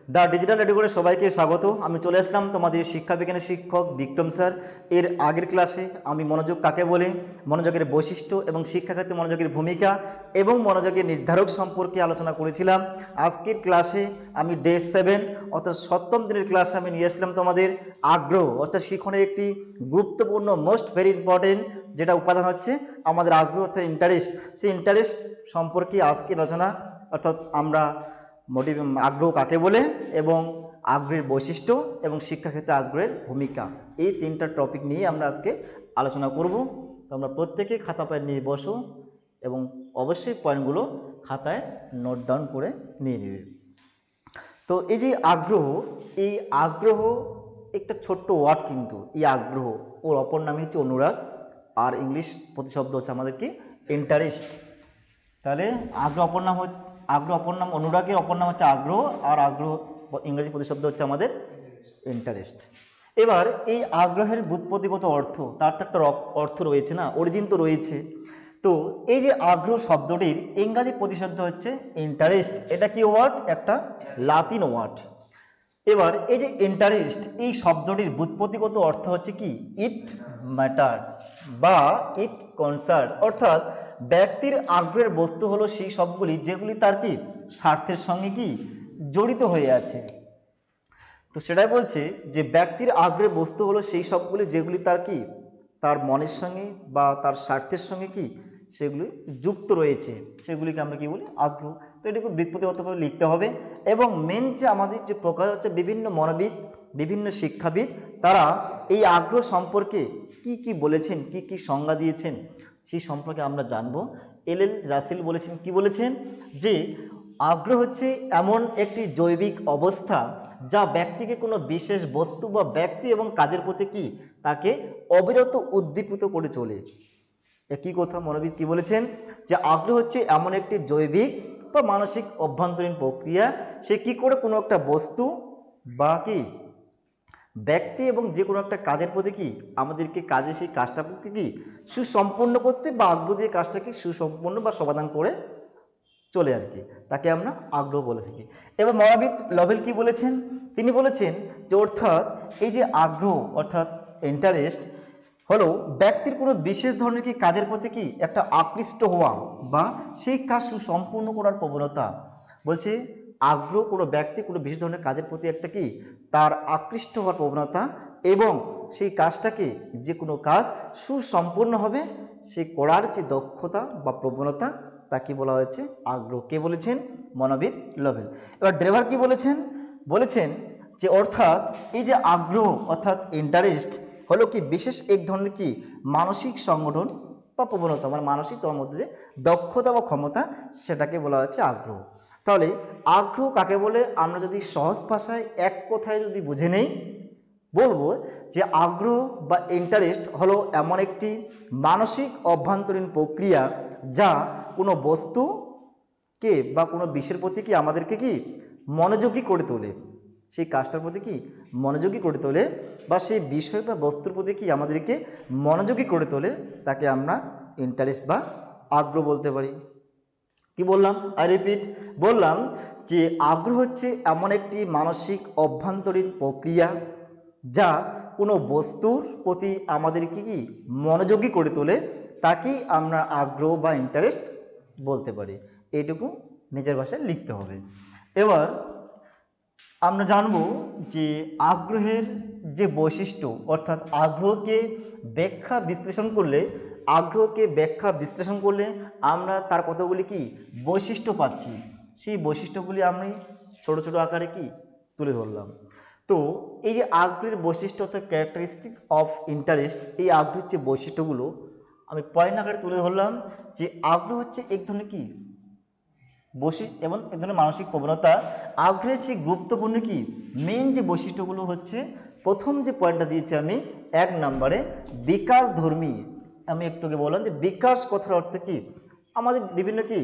The digital এডুকেশনে সবাইকে স্বাগত। আমি চলে আসলাম তোমাদের শিক্ষা বিজ্ঞানের শিক্ষক বিক্রম স্যার। এর আগের ক্লাসে আমি মনোযোগ কাকে বলে, মনোযোগের বৈশিষ্ট্য এবং শিক্ষাক্ষেত্রে মনোযোগের ভূমিকা এবং মনোযোগের নির্ধারক সম্পর্কে আলোচনা করেছিলাম। আজকের ক্লাসে আমি ডে 7 অর্থাৎ 7ম দিনের ক্লাসে আমি নিয়ে আসলাম তোমাদের আগ্রহ অর্থাৎ শিক্ষণের একটি গুরুত্বপূর্ণ মোস্ট ভেরি ইম্পর্টেন্ট যেটা উপাদান হচ্ছে আমাদের আগ্রহ অর্থাৎ ইন্টারেস্ট। সেই ইন্টারেস্ট সম্পর্কে আজকের আলোচনা, অর্থাৎ আমরা আগ্রহ কাকে বলে এবং আগ্রহের বৈশিষ্ট্য এবং শিক্ষাক্ষেত্রে আগ্রহের ভূমিকা, এই 3টা টপিক নিয়ে আমরা আজকে আলোচনা করব। তো আমরা প্রত্যেকে খাতা পেন নিয়ে বসো এবং অবশ্যই পয়েন্টগুলো খাতায় নোট ডাউন করে নিয়ে নেবে। তো এই যে আগ্রহ, এই আগ্রহ একটা ছোট্ট ওয়ার্ড, কিন্তু এই আগ্রহ ওর অপর নামই হচ্ছে অনুরাগ, আর ইংলিশ প্রতিশব্দ হচ্ছে আমাদের কি ইন্টারেস্ট। তাহলে আগ্রহ অপর নাম অনুরাগের অপর নাম হচ্ছে আগ্রহ, আর আগ্রহ ইংরেজি প্রতিশব্দ হচ্ছে আমাদের ইন্টারেস্ট। এবার এই আগ্রহের ব্যুৎপত্তিগত অর্থ, তার তো একটা অর্থ রয়েছে না, অরিজিন তো রয়েছে। তো এই যে আগ্রহ শব্দটির ইংরাজি প্রতিশব্দ হচ্ছে ইন্টারেস্ট। এটা কি ওয়ার্ড? একটা লাতিন ওয়ার্ড। এবার এই যে ইন্টারেস্ট এই শব্দটির ব্যুৎপত্তিগত অর্থ হচ্ছে কি ইট ম্যাটার্স বা ইট কনসার্ন, অর্থাৎ ব্যক্তির আগ্রহের বস্তু হলো সেই সবগুলি যেগুলি তার কি স্বার্থের সঙ্গে কি জড়িত হয়ে আছে। তো সেটাই বলছে যে ব্যক্তির আগ্রহের বস্তু হলো সেই সবগুলি যেগুলি তার কি তার মনের সঙ্গে বা তার স্বার্থের সঙ্গে কি সেগুলি যুক্ত রয়েছে, সেগুলিকে আমরা কি বলি আগ্রহ। তো এটুকু ব্যুৎপত্তিগতভাবে লিখতে হবে। এবং মেন যে আমাদের যে প্রকার হচ্ছে বিভিন্ন মনোবিদ, বিভিন্ন শিক্ষাবিদ, তারা এই আগ্রহ সম্পর্কে কি কি বলেছেন, কি কি সংজ্ঞা দিয়েছেন, সেই সম্পর্কে আমরা জানব। এল রাসেল বলেছেন, কি বলেছেন, যে আগ্রহ হচ্ছে এমন একটি জৈবিক অবস্থা যা ব্যক্তিকে কোনো বিশেষ বস্তু বা ব্যক্তি এবং কাজের প্রতি কি তাকে অবিরত উদ্দীপিত করে চলে। একই কথা মনোবিদ কি বলেছেন, যে আগ্রহ হচ্ছে এমন একটি জৈবিক বা মানসিক অভ্যন্তরীণ প্রক্রিয়া, সে কি করে কোনো একটা বস্তু বা কি ব্যক্তি এবং যে কোনো একটা কাজের প্রতি কি আমাদেরকে কাজে সেই কাজটা প্রতি কি সুসম্পন্ন করতে বা আগ্রহ দিয়ে কাজটাকে সুসম্পন্ন বা সমাধান করে চলে আর কি, তাকে আমরা আগ্রহ বলে থাকি। এবার মনোবিদ লভেল কি বলেছেন, তিনি বলেছেন যে অর্থাৎ এই যে আগ্রহ অর্থাৎ ইন্টারেস্ট হলো ব্যক্তির কোনো বিশেষ ধরনের কি কাজের প্রতি কি একটা আকৃষ্ট হওয়া বা সেই কাজ সুসম্পূর্ণ করার প্রবণতা। বলছে আগ্রহ কোনো ব্যক্তি কোনো বিশেষ ধরনের কাজের প্রতি একটা কি তার আকৃষ্ট হওয়ার প্রবণতা এবং সেই কাজটাকে যে কোনো কাজ সুসম্পন্ন হবে সে করার যে দক্ষতা বা প্রবণতা তাকে বলা হয়েছে আগ্রহ। কে বলেছেন? মনোবিদ লভেল। এবার ড্রেভার কি বলেছেন, বলেছেন যে অর্থাৎ এই যে আগ্রহ অর্থাৎ ইন্টারেস্ট হলো কি বিশেষ এক ধরনের কি মানসিক সংগঠন বা প্রবণতা, মানে মানসিক তোমার মধ্যে যে দক্ষতা বা ক্ষমতা সেটাকে বলা হচ্ছে আগ্রহ। তাহলে আগ্রহ কাকে বলে আমরা যদি সহজ ভাষায় এক কথায় যদি বুঝে নেই, বলবো যে আগ্রহ বা ইন্টারেস্ট হলো এমন একটি মানসিক অভ্যন্তরীণ প্রক্রিয়া যা কোনো বস্তুকে বা কোনো বিষয়ের প্রতি কি আমাদেরকে কি মনোযোগী করে তোলে, সেই কাজটার প্রতি কি মনোযোগী করে তোলে বা সেই বিষয় বা বস্তুর প্রতি কি আমাদেরকে মনোযোগী করে তোলে, তাকে আমরা ইন্টারেস্ট বা আগ্রহ বলতে পারি। কি বললাম? আই রিপিট, বললাম যে আগ্রহ হচ্ছে এমন একটি মানসিক অভ্যন্তরীণ প্রক্রিয়া যা কোনো বস্তুর প্রতি আমাদেরকে কি মনোযোগী করে তোলে, তাকেই আমরা আগ্রহ বা ইন্টারেস্ট বলতে পারি। এইটুকু নিজের ভাষায় লিখতে হবে। এবার আমরা জানব যে আগ্রহের যে বৈশিষ্ট্য, অর্থাৎ আগ্রহকে ব্যাখ্যা বিশ্লেষণ করলে আমরা তার কতগুলি কি বৈশিষ্ট্য পাচ্ছি, সেই বৈশিষ্ট্যগুলি আমি ছোট ছোট আকারে কি তুলে ধরলাম। তো এই যে আগ্রহের বৈশিষ্ট্য অর্থাৎ ক্যারেক্টারিস্টিক অফ ইন্টারেস্ট, এই আগ্রহের যে বৈশিষ্ট্যগুলো আমি পয়েন্ট আকারে তুলে ধরলাম। যে আগ্রহ হচ্ছে এক ধরনের কি এবং এক ধরনের মানসিক প্রবণতা। আগ্রহের সেই গুরুত্বপূর্ণ কি মেন যে বৈশিষ্ট্যগুলো হচ্ছে, প্রথম যে পয়েন্টটা দিয়েছি আমি 1 নম্বরে বিকাশ ধর্মী। আমি একটুকে বললাম যে বিকাশ কথার অর্থ কি আমাদের বিভিন্ন কি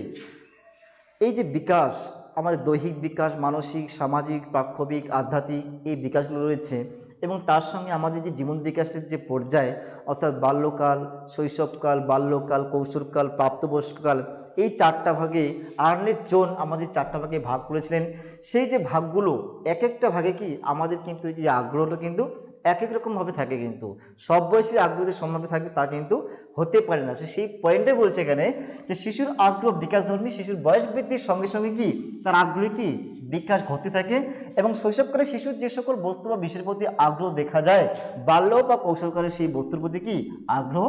এই যে বিকাশ, আমাদের দৈহিক বিকাশ, মানসিক, সামাজিক, প্রাক্ষবিক, আধ্যাত্মিক এই বিকাশগুলো রয়েছে। এবং তার সঙ্গে আমাদের যে জীবন বিকাশের যে পর্যায় অর্থাৎ বাল্যকাল, শৈশবকাল, বাল্যকাল, কৈশোরকাল, প্রাপ্তবয়স্ককাল, এই চারটা ভাগে আর্নেস্ট জন আমাদের চারটা ভাগে ভাগ করেছিলেন। সেই যে ভাগগুলো এক একটা ভাগে কি আমাদের কিন্তু এই যে আগ্রহটা কিন্তু এক এক রকমভাবে থাকে, কিন্তু সব বয়সী আগ্রহদের সমানভাবে থাকবে তা কিন্তু হতে পারে না। সেই পয়েন্টে বলছে এখানে যে শিশুর আগ্রহ বিকাশধর্মী, শিশুর বয়স বৃদ্ধির সঙ্গে সঙ্গে কি তার আগ্রহে কি বিকাশ ঘটতে থাকে এবং শৈশবকালে শিশুর যে সকল বস্তু বা বিষয়ের প্রতি আগ্রহ দেখা যায় বাল্য বা কৈশোরকালে সেই বস্তুর প্রতি কি আগ্রহ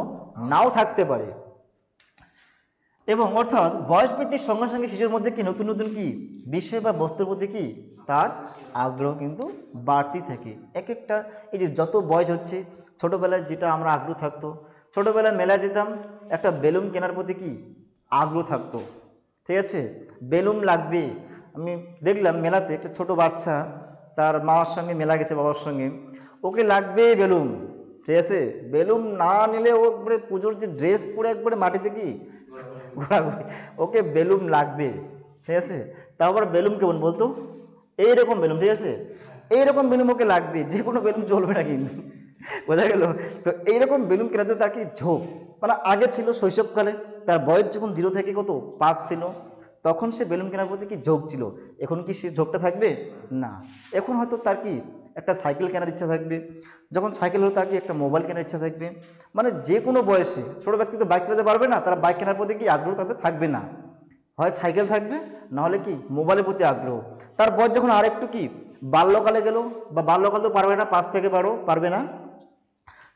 নাও থাকতে পারে। এবং অর্থাৎ বয়স বৃদ্ধির সঙ্গে সঙ্গে শিশুর মধ্যে কি নতুন নতুন কি বিষয় বা বস্তুর প্রতি কি তার আগ্রহ কিন্তু বাড়তি থাকে। এক একটা এই যে যত বয়স হচ্ছে, ছোটোবেলায় যেটা আমরা আগ্রহ থাকতো, ছোটোবেলায় মেলায় যেতাম, একটা বেলুন কেনার প্রতি কি আগ্রহ থাকতো, ঠিক আছে, বেলুন লাগবে। আমি দেখলাম মেলাতে একটা ছোটো বাচ্চা তার মার সঙ্গে মেলা গেছে, বাবার সঙ্গে, ওকে লাগবে বেলুন, ঠিক আছে, বেলুন না নিলে ও একবারে পুজোর যে ড্রেস পরে একবারে মাটিতে কি ঘোরাঘুরি, ওকে বেলুন লাগবে, ঠিক আছে। তারপর বেলুন কেমন বলতো, এইরকম বেলুন, ঠিক আছে, এইরকম বেলুন ওকে লাগবে, যে কোনো বেলুন চলবে না কিন্তু, বোঝা গেল। তো এইরকম বেলুন কেনাতে তার কি ঝোঁক, মানে আগে ছিল শৈশবকালে তার বয়স যখন 0 থেকে কত 5 ছিল তখন সে বেলুন কেনার প্রতি কি ঝোঁক ছিল। এখন কি সে ঝোঁকটা থাকবে না, এখন হয়তো তার কি একটা সাইকেল কেনার ইচ্ছা থাকবে, যখন সাইকেল হলো তার কি একটা মোবাইল কেনার ইচ্ছা থাকবে। মানে যে কোনো বয়সে ছোটো ব্যক্তি তো বাইক চালাতে পারবে না, তারা বাইক কেনার প্রতি কি আগ্রহ তাদের থাকবে না, হয় সাইকেল থাকবে না হলে কি মোবাইলের প্রতি আগ্রহ। তার বয়স যখন আরেকটু কি বাল্যকালে গেল, বা বাল্যকাল তো পারবে না, 5 থেকে 12 পারবে না,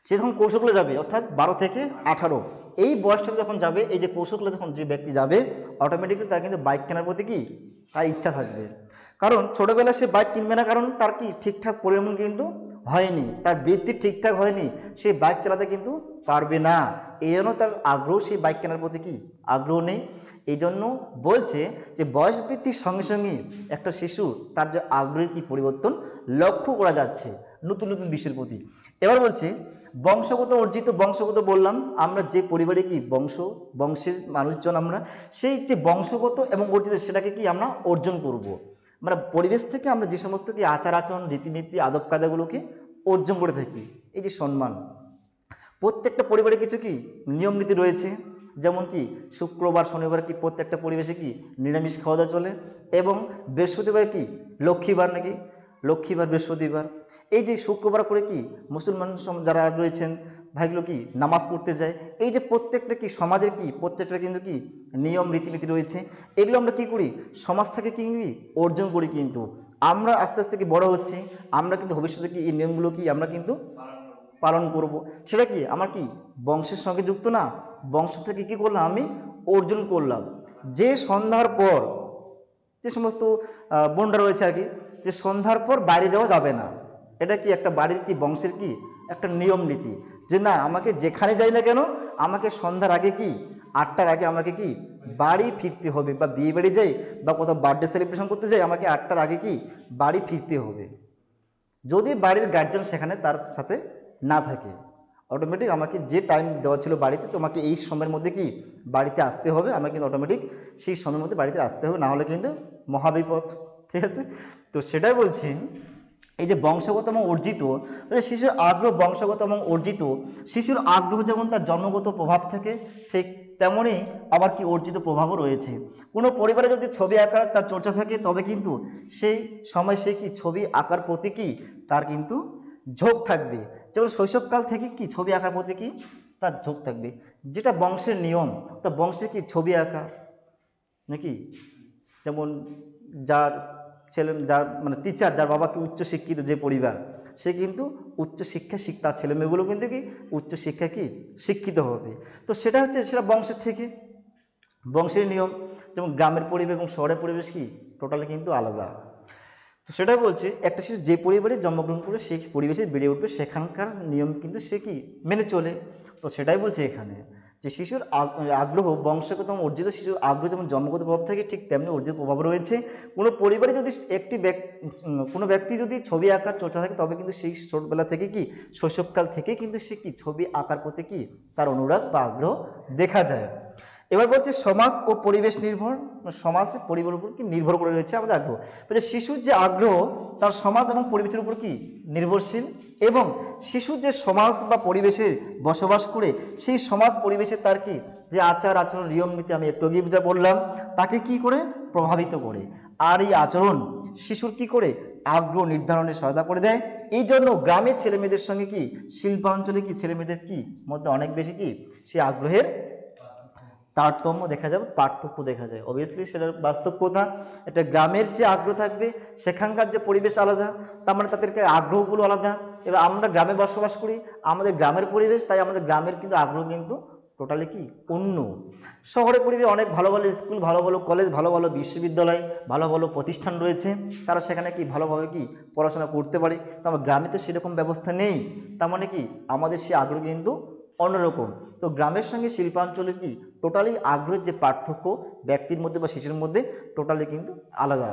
সে যখন কৌশলে যাবে অর্থাৎ 12 থেকে 18 এই বয়সটা যখন যাবে, এই যে কৌশলে যখন যে ব্যক্তি যাবে অটোমেটিকলি তার কিন্তু বাইক কেনার প্রতি কি তার ইচ্ছা থাকবে। কারণ ছোটোবেলায় সে বাইক কিনবে না, কারণ তার কি ঠিকঠাক পরিমাণ কিন্তু হয়নি, তার বৃদ্ধি ঠিকঠাক হয়নি, সে বাইক চালাতে কিন্তু পারবে না, এই জন্য তার আগ্রহ সেই বাইক কেনার প্রতি কি আগ্রহ নেই। এই জন্য বলছে যে বয়স বৃদ্ধির সঙ্গে সঙ্গে একটা শিশু তার যে আগ্রহের কি পরিবর্তন লক্ষ্য করা যাচ্ছে নতুন নতুন বিষয়ের প্রতি। এবার বলছে বংশগত অর্জিত, বংশগত বললাম আমরা যে পরিবারে কি বংশের মানুষজন, আমরা সেই যে বংশগত এবং অর্জিত সেটাকে কি আমরা অর্জন করব। আমরা পরিবেশ থেকে আমরা যে সমস্ত কি আচার আচরণ, রীতিনীতি, আদব কায়দাগুলোকে অর্জন করে থাকি, এই যে সম্মান, প্রত্যেকটা পরিবারে কিছু কি নিয়ম নীতি রয়েছে, যেমন কি শুক্রবার শনিবার কি প্রত্যেকটা পরিবেশে কি নিরামিষ খাওয়া দাওয়া চলে, এবং বৃহস্পতিবার কি লক্ষ্মীবার, নাকি লক্ষ্মীবার বৃহস্পতিবার, এই যে শুক্রবার করে কি মুসলমান যারা রয়েছেন ভাইগুলো কি নামাজ পড়তে যায়। এই যে প্রত্যেকটা কি সমাজের কি প্রত্যেকটা কিন্তু কি নিয়ম রীতিনীতি রয়েছে, এগুলো আমরা কি করি সমাজ থেকে কি অর্জন করি। কিন্তু আমরা আস্তে আস্তে কি বড় হচ্ছি, আমরা কিন্তু ভবিষ্যতে কি এই নিয়মগুলো কি আমরা কিন্তু পালন করব। সেটা কি আমার কি বংশের সঙ্গে যুক্ত না, বংশ থেকে কি করলাম আমি অর্জন করলাম। যে সন্ধ্যার পর যে সমস্ত বোনরা রয়েছে আর কি, যে সন্ধ্যার পর বাইরে যাওয়া যাবে না, এটা কি একটা বাড়ির কি বংশের কি একটা নিয়ম নীতি, যে না আমাকে যেখানে যাই না কেন আমাকে সন্ধ্যার আগে কি 8টার আগে আমাকে কি বাড়ি ফিরতে হবে, বা বিয়ে বাড়ি যাই বা কোথাও বার্থডে সেলিব্রেশন করতে যাই আমাকে 8টার আগে কি বাড়ি ফিরতে হবে। যদি বাড়ির গার্জিয়ান সেখানে তার সাথে না থাকে, অটোমেটিক আমাকে যে টাইম দেওয়া ছিল বাড়িতে, তোমাকে এই সময়ের মধ্যে কি বাড়িতে আসতে হবে, আমাকে কিন্তু অটোমেটিক সেই সময়ের মধ্যে বাড়িতে আসতে হবে, না হলে কিন্তু মহাবিপদ, ঠিক আছে। তো সেটাই বলছি, এই যে বংশগত এবং অর্জিত, শিশুর আগ্রহ বংশগত এবং অর্জিত, শিশুর আগ্রহ যেমন তার জন্মগত প্রভাব থাকে, ঠিক তেমনই আবার কি অর্জিত প্রভাবও রয়েছে। কোনো পরিবারে যদি ছবি আঁকার তার চর্চা থাকে তবে কিন্তু সেই সময় সে কি ছবি আঁকার প্রতি কি তার কিন্তু ঝোঁক থাকবে, যেমন শৈশবকাল থেকে কি ছবি আঁকার প্রতি কি তার ঝোঁক থাকবে, যেটা বংশের নিয়ম। তা বংশে কি ছবি আঁকা নাকি, যেমন যার ছেলে যার মানে টিচার, যার বাবাকে উচ্চশিক্ষিত যে পরিবার, সে কিন্তু উচ্চশিক্ষা তার ছেলেমেয়েগুলো কিন্তু কি উচ্চশিক্ষা কি শিক্ষিত হবে। তো সেটা হচ্ছে সেটা বংশের থেকে, বংশের নিয়ম। যেমন গ্রামের পরিবেশ এবং শহরের পরিবেশ কি টোটালি কিন্তু আলাদা। তো সেটাই বলছি, একটা শিশু যে পরিবারে জন্মগ্রহণ করে সেই পরিবেশে বেড়ে উঠবে, সেখানকার নিয়ম কিন্তু সে কি মেনে চলে। তো সেটাই বলছে এখানে যে শিশুর আগ্রহ বংশগত এবং অর্জিত, শিশুর আগ্রহ যেমন জন্মগত প্রভাব থাকে ঠিক তেমনি অর্জিত প্রভাব রয়েছে। কোনো পরিবারে যদি কোনো ব্যক্তি যদি ছবি আঁকার চর্চা থাকে তবে কিন্তু সেই ছোটবেলা থেকে কি শৈশবকাল থেকে কিন্তু সে কি ছবি আঁকার প্রতি কি তার অনুরাগ বা আগ্রহ দেখা যায়। এবার বলছে সমাজ ও পরিবেশ নির্ভর, সমাজ পরিবারের উপর কি নির্ভর করে রয়েছে আমাদের আগ্রহ। বলছে শিশুর যে আগ্রহ তার সমাজ এবং পরিবেশের উপর কি নির্ভরশীল, এবং শিশু যে সমাজ বা পরিবেশে বসবাস করে সেই সমাজ পরিবেশে তার কি যে আচার আচরণ নিয়ম নীতি আমি একটু আগে যেটা বললাম তাকে কি করে প্রভাবিত করে। আর এই আচরণ শিশুর কি করে আগ্রহ নির্ধারণে সহায়তা করে দেয়। এই জন্য গ্রামের ছেলেমেয়েদের সঙ্গে কি শিল্পাঞ্চলে কি ছেলেমেয়েদের কি মধ্যে অনেক বেশি কি সে আগ্রহের তারতম্য দেখা যাবে, পার্থক্য দেখা যায়। অবভিয়াসলি সেটার বাস্তব কথা। এটা গ্রামের যে আগ্রহ থাকবে সেখানকার যে পরিবেশ আলাদা, তার মানে তাদেরকে আগ্রহগুলো আলাদা। এবার আমরা গ্রামে বসবাস করি, আমাদের গ্রামের পরিবেশ, তাই আমাদের গ্রামের কিন্তু আগ্রহ কিন্তু টোটালি কি অন্য। শহরে পরিবেশ অনেক ভালো ভালো স্কুল, ভালো ভালো কলেজ, ভালো ভালো বিশ্ববিদ্যালয়, ভালো ভালো প্রতিষ্ঠান রয়েছে, তারা সেখানে কি ভালোভাবে কি পড়াশোনা করতে পারে। তো আমার গ্রামে তো সেরকম ব্যবস্থা নেই, তার মানে কি আমাদের সে আগ্রহ কিন্তু অন্যরকম। তো গ্রামের সঙ্গে শিল্পাঞ্চলের কি টোটালি আগ্রহের যে পার্থক্য ব্যক্তির মধ্যে বা শিশুর মধ্যে টোটালি কিন্তু আলাদা।